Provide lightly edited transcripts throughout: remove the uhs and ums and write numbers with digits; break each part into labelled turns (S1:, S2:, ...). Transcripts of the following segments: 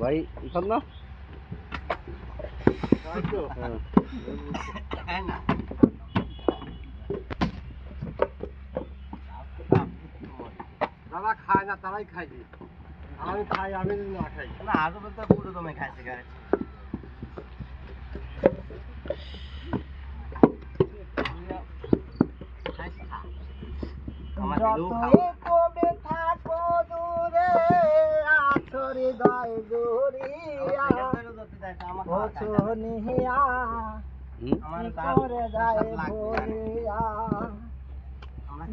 S1: ভাই ইখান না
S2: যারা খায় না তারাই খাইছি, আমি খাই, আমি না খাই না। আগে বলতে পুরো দমে খাইছে গায়ে।
S3: যতই কবে থাকো দূরে আছো হৃদয় জুড়িয়া ওছনিয়া করে যায় ভুলিয়া।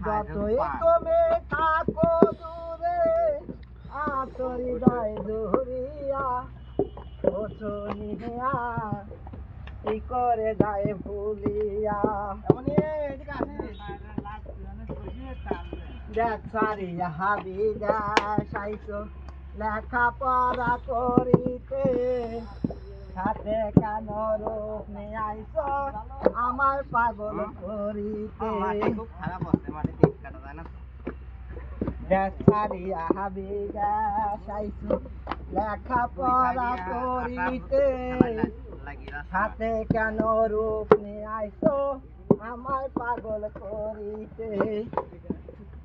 S3: যতই কবে থাকো দূরে আছো হৃদয় জুড়িয়া ওছনিয়া কি করে যায় ভুলিয়া। সারিয়া হাবি দেশাইছো লেখাপড়া করিতে সাথে কেন রূপ নিয়ে আইছো আমার পাগল করিতে। সারিয়া হাবি দেশাইছো লেখাপড়া করিতে সাথে কেন রূপ নিয়ে আইছো আমার পাগল করিতে।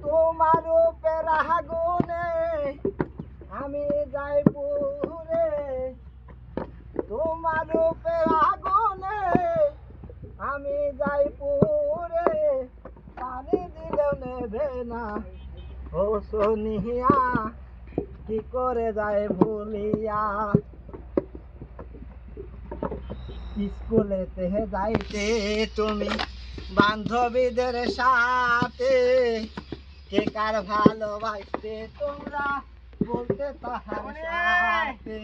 S3: তোমার উপর আগুনে আমি যাই পুরে, তোমার উপর আগুনে আমি যাই পুরে, পানি দিলেও নেবে না ও সোনিয়া কি করে যায় ভুলিয়া। স্কুলেতে যাইতে তুমি বান্ধবীদের সাথে কে কার ভালোবাসতে তোমরা বলতে তাহার সাথে।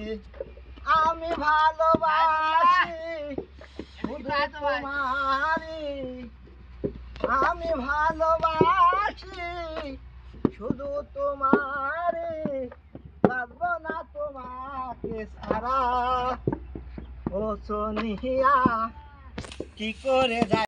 S3: আমি ভালোবাসি শুধু তোমারি, আমি ভালোবাসি শুধু তোমারি, ভাববো না তোমাকে সারা ও সোনিয়া কি করে যায়।